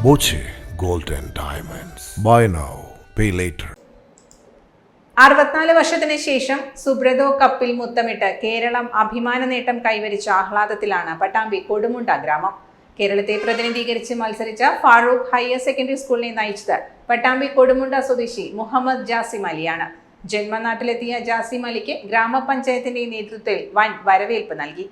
Boche Gold and Diamonds. Buy now, pay later. 64 വർഷത്തിന് ശേഷം സുബ്രതോ കപ്പിൽ മുത്തമിട്ട് കേരളം അഭിമാന നേട്ടം കൈവരിച്ച ആഹ്ലാദത്തിലാണ് പട്ടാമ്പി കൊടുമുണ്ട ഗ്രാമം. കേരളത്തെ പ്രതിനിധീകരിച്ച് മത്സരിച്ച ഫാറൂഖ് ഹയർ സെക്കൻഡറി സ്കൂളിനെ നയിച്ചത് പട്ടാമ്പി കൊടുമുണ്ട സ്വദേശി മുഹമ്മദ് ജാസിം അലിയാണ്. ജന്മനാട്ടിലെത്തിയ ജാസിം അലിക്ക് ഗ്രാമപഞ്ചായത്തിന്റെ നേതൃത്വത്തിൽ വൻ വരവേൽപ്പ് നൽകി.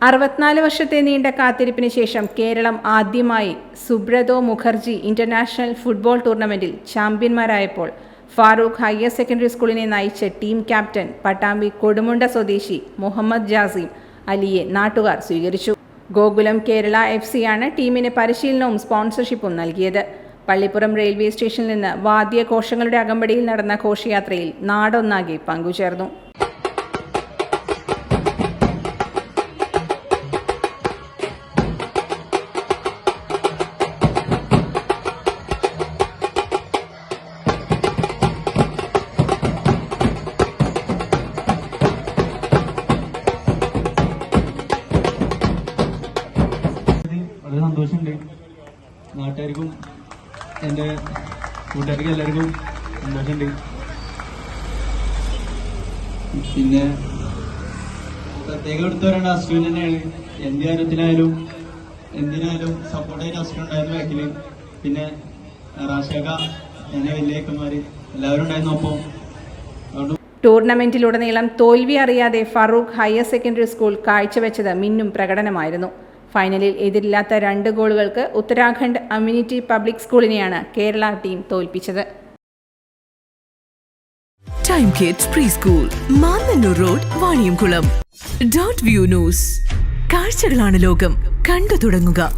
64 വർഷത്തെ നീണ്ട കാത്തിരിപ്പിന് ശേഷം കേരളം ആദ്യമായി സുബ്രതോ മുഖർജി ഇന്റർനാഷണൽ ഫുട്ബോൾ ടൂർണമെന്റിൽ ചാമ്പ്യന്മാരായപ്പോൾ ഫാറൂഖ് ഹയർ സെക്കൻഡറി സ്കൂളിനെ നയിച്ച ടീം ക്യാപ്റ്റൻ പട്ടാമ്പി കൊടുമുണ്ട സ്വദേശി മുഹമ്മദ് ജാസിം അലിയെ നാട്ടുകാർ സ്വീകരിച്ചു. ഗോകുലം കേരള FC-യാണ് ടീമിന് പരിശീലനവും സ്പോൺസർഷിപ്പും നൽകിയത്. പള്ളിപ്പുറം റെയിൽവേ സ്റ്റേഷനിൽ നിന്ന് വാദ്യഘോഷങ്ങളുടെ അകമ്പടിയിൽ നടന്ന ഘോഷയാത്രയിൽ നാടൊന്നാകെ പങ്കുചേർന്നു. വളരെ സന്തോഷമുണ്ട്. നാട്ടുകാർക്കും എൻ്റെ കൂട്ടുകാർക്കും എല്ലാവർക്കും സന്തോഷമുണ്ട്. പിന്നെ പ്രത്യേകം എടുത്തു പറയേണ്ട അശ്വിൻ തന്നെയാണ്. എന്ത് കാര്യത്തിലായാലും എന്തിനായാലും സപ്പോർട്ടായിട്ട് അശ്വിൻ ഉണ്ടായിരുന്നു ബാക്കില്. പിന്നെ റാഷക, എന്നെ വലിയക്കന്മാര് എല്ലാവരും ഉണ്ടായിരുന്നു. ഒപ്പം ടൂർണമെന്റിലുടനീളം തോൽവി അറിയാതെ ഫറൂഖ് ഹയർ സെക്കൻഡറി സ്കൂൾ കാഴ്ചവെച്ചത് മിന്നും പ്രകടനമായിരുന്നു. ഫൈനലിൽ എതിരില്ലാത്ത 2 ഗോളുകൾക്ക് ഉത്തരാഖണ്ഡ് അമ്യൂണിറ്റി പബ്ലിക് സ്കൂളിനെയാണ് കേരള ടീം തോൽപ്പിച്ചത്. Time kids pre school, Mannannur road, Vaniyamkulam. Dot view news. കാഴ്ചകളാണ് ലോകം, കണ്ടു തുടങ്ങുക.